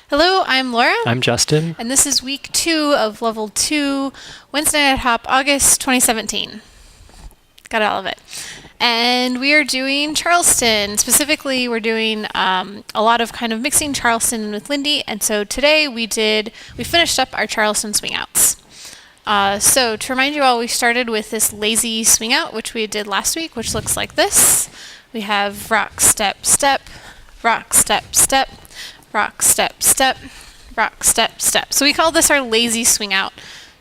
Hello, I'm Laura. I'm Justin. And this is week 2 of level 2, Wednesday Night Hop, August 2017. Got all of it. And we are doing Charleston. Specifically, we're doing a lot of kind of mixing Charleston with Lindy. And so today we finished up our Charleston swing outs. So to remind you all, we started with this lazy swing out, which we did last week, which looks like this. We have rock, step, step, rock, step, step, rock, step, step, rock, step, step. So we call this our lazy swing out,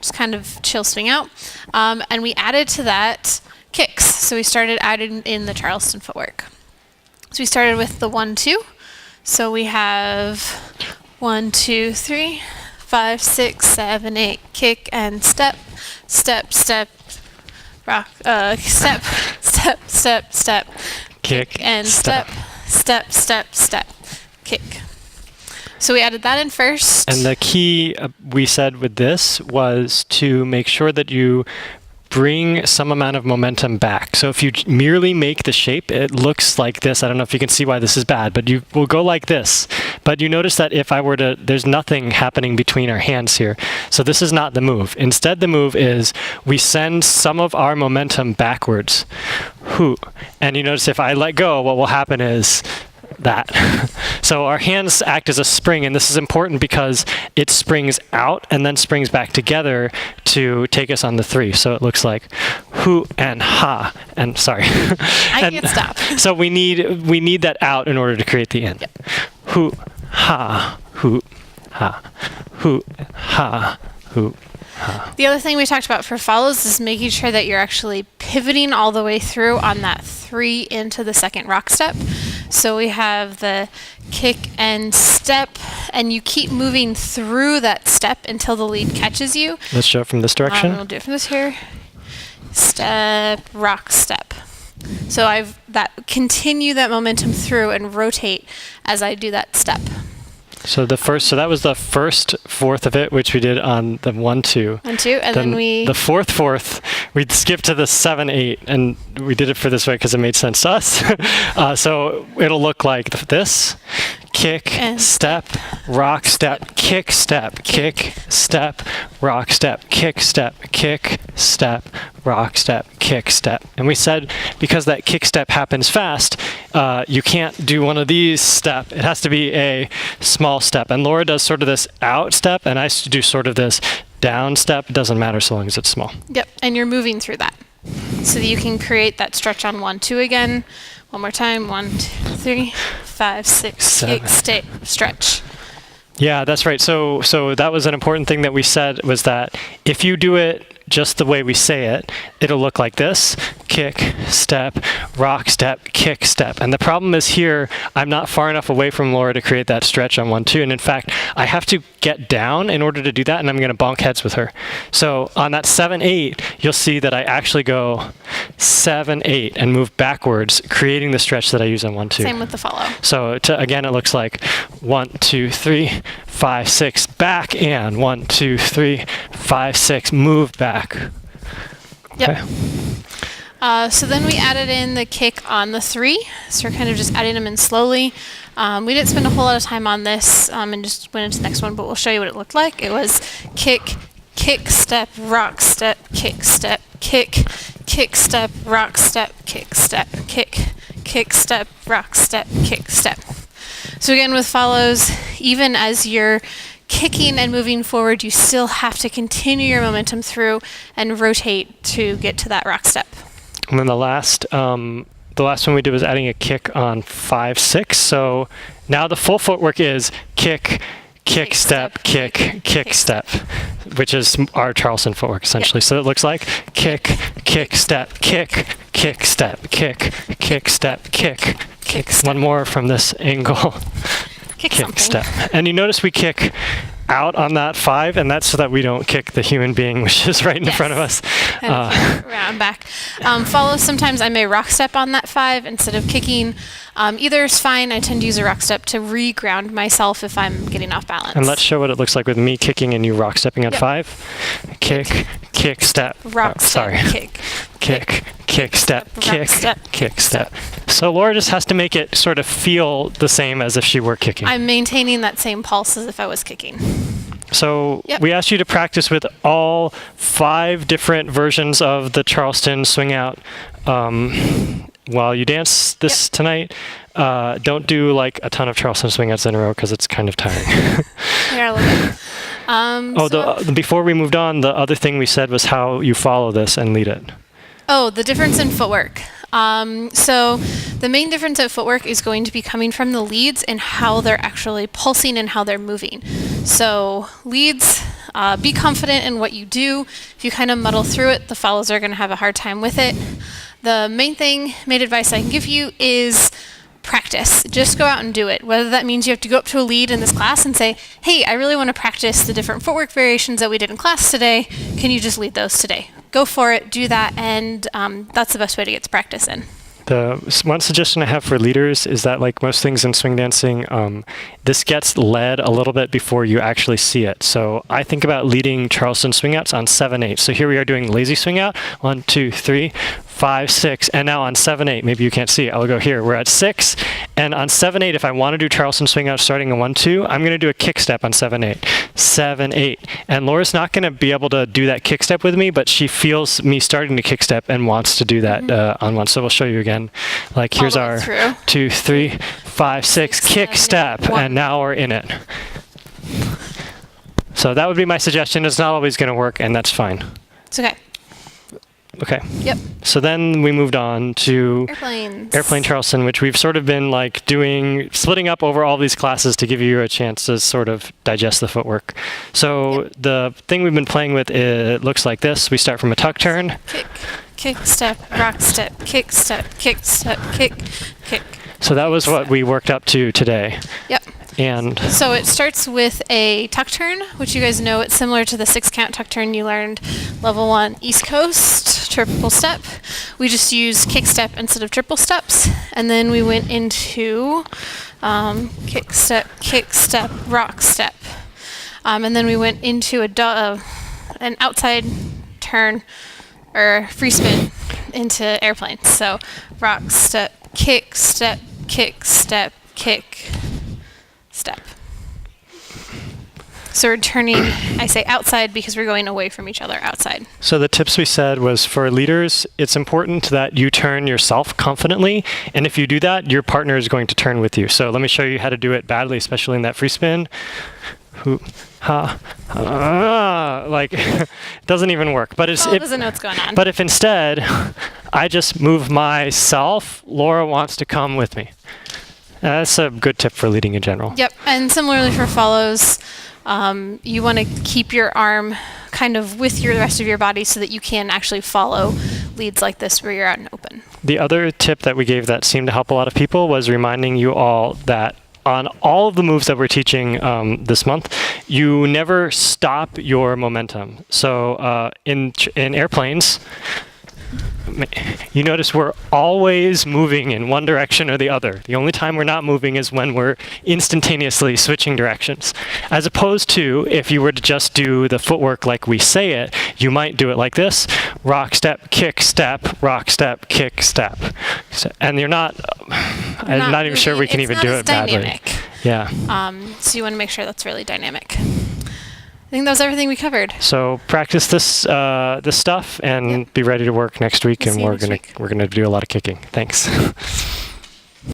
just kind of chill swing out. And we added to that kicks. So we started adding in the Charleston footwork. So we started with the 1-2. So we have 1, 2, 3, 5, 6, 7, 8, kick and step, step, step, rock, step, step, step, step, Kick and step, step, step, step, kick. So we added that in first. And the key we said with this was to make sure that you bring some amount of momentum back. So if you merely make the shape, it looks like this. I don't know if you can see why this is bad, but you will go like this. But you notice that if I were to, there's nothing happening between our hands here. So this is not the move. Instead, the move is we send some of our momentum backwards. And you notice if I let go, what will happen is that. So our hands act as a spring, and this is important because it springs out and then springs back together to take us on the 3. So it looks like hoo and ha, and sorry. I can't stop. So we need that out in order to create the in. Yep. Hoo, ha, hoo, ha, hoo, ha, hoo. The other thing we talked about for follows is making sure that you're actually pivoting all the way through on that 3 into the second rock step. So we have the kick and step, and you keep moving through that step until the lead catches you. Let's show it from this direction. We'll do it from this here. Step, rock, step. So continue that momentum through and rotate as I do that step. So that was the first fourth of it, which we did on the 1-2. 1-2, and then the fourth, we skipped to the 7-8, and we did it for this way because it made sense to us. So it'll look like this: kick, and step, rock, step, kick, step, kick, step, rock, step, kick, step, kick, step, rock, step, kick, step. And we said because that kick step happens fast, you can't do one of these step. It has to be a small step. And Laura does sort of this out step, and I do sort of this down step. It doesn't matter so long as it's small. Yep, and you're moving through that so that you can create that stretch on 1-2 again. One more time. 1, 2, 3, 5, 6, 7. kick, stay, stretch. Yeah, that's right. So that was an important thing that we said, was that if you do it just the way we say it, it'll look like this: kick, step, rock, step, kick, step. And the problem is here, I'm not far enough away from Laura to create that stretch on 1-2. And in fact, I have to get down in order to do that, and I'm going to bonk heads with her. So on that 7-8, you'll see that I actually go 7-8 and move backwards, creating the stretch that I use on 1-2. Same with the follow. So again, it looks like 1, 2, 3, 5, 6, back, and 1, 2, 3, 5, 6, move back. Yep. Okay. So then we added in the kick on the 3. So we're kind of just adding them in slowly. We didn't spend a whole lot of time on this and just went into the next one, but we'll show you what it looked like. It was kick, kick, step, rock, step, kick, step, kick, kick, step, rock, step, kick, step, kick, kick, step, rock, step, kick, step. So again, with follows, even as you're kicking and moving forward, you still have to continue your momentum through and rotate to get to that rock step. And then the last one we did was adding a kick on 5, 6. So now the full footwork is kick, kick, step, kick, kick, step, which is our Charleston footwork essentially. Yep. So it looks like kick, kick, step, kick, kick, step, kick, kick, step, kick, kick. One more from this angle. Kick, step. And you notice we kick out on that 5, and that's so that we don't kick the human being, which is right in front of us. Around back. Follow, sometimes I may rock step on that 5 instead of kicking. Either is fine. I tend to use a rock step to re-ground myself if I'm getting off balance. And let's show what it looks like with me kicking and you rock stepping on 5. Kick, kick, step. Rock step, sorry. kick. Kick, kick, step, rock, kick, step, kick, step. So Laura just has to make it sort of feel the same as if she were kicking. I'm maintaining that same pulse as if I was kicking. So Yep. we asked you to practice with all 5 different versions of the Charleston swing out while you dance this tonight. Don't do like a ton of Charleston swing outs in a row because it's kind of tiring. Yeah, a little bit. Before we moved on, the other thing we said was how you follow this and lead it. Oh, the difference in footwork. So the main difference in footwork is going to be coming from the leads and how they're actually pulsing and how they're moving. So leads, be confident in what you do. If you kind of muddle through it, the follows are going to have a hard time with it. The main advice I can give you is practice. Just go out and do it. Whether that means you have to go up to a lead in this class and say, hey, I really want to practice the different footwork variations that we did in class today. Can you just lead those today? Go for it, do that, and that's the best way to get to practice in. The one suggestion I have for leaders is that, like most things in swing dancing, this gets led a little bit before you actually see it. So I think about leading Charleston swing outs on 7/8. So here we are doing lazy swing out. 1, 2, 3, 5, 6, and now on 7/8. Maybe you can't see it. I'll go here. We're at 6, and on 7/8, if I want to do Charleston swing out starting in 1, 2, I'm going to do a kick step on 7/8. 7/8, and Laura's not going to be able to do that kick step with me, but she feels me starting to kick step and wants to do that on one. So we'll show you again. Like here's our 2, 3, 5, 6 kick step, and now we're in it. So that would be my suggestion. It's not always going to work, and that's fine. It's okay. Okay. Yep. So then we moved on to Airplanes. Airplane Charleston, which we've sort of been like splitting up over all these classes to give you a chance to sort of digest the footwork. So the thing we've been playing with, it looks like this. We start from a tuck turn. Kick, step, rock, step, kick, step, kick, step, kick, kick. So that was what we worked up to today. Yep. And so it starts with a tuck turn, which you guys know it's similar to the 6-count tuck turn you learned level 1 East Coast triple step. We just used kick step instead of triple steps, and then we went into kick step, rock step, and then we went into an outside turn or free spin into airplanes. So rock step, kick step, kick step, kick step. So we're turning, I say outside because we're going away from each other outside. So the tips we said was for leaders, it's important that you turn yourself confidently. And if you do that, your partner is going to turn with you. So let me show you how to do it badly, especially in that free spin. Like, it doesn't even work. But it doesn't know what's going on. But if instead I just move myself, Laura wants to come with me. That's a good tip for leading in general. Yep, and similarly for follows, you want to keep your arm kind of with the rest of your body so that you can actually follow leads like this where you're out and open. The other tip that we gave that seemed to help a lot of people was reminding you all that on all of the moves that we're teaching this month, you never stop your momentum. So in airplanes, you notice we're always moving in one direction or the other. The only time we're not moving is when we're instantaneously switching directions. As opposed to if you were to just do the footwork like we say it, you might do it like this: rock, step, kick, step, rock, step, kick, step. And you're not, I'm not even sure we can even do it badly. Yeah. So you want to make sure that's really dynamic. I think that was everything we covered. So practice this stuff and be ready to work next week, and we're gonna do a lot of kicking. Thanks.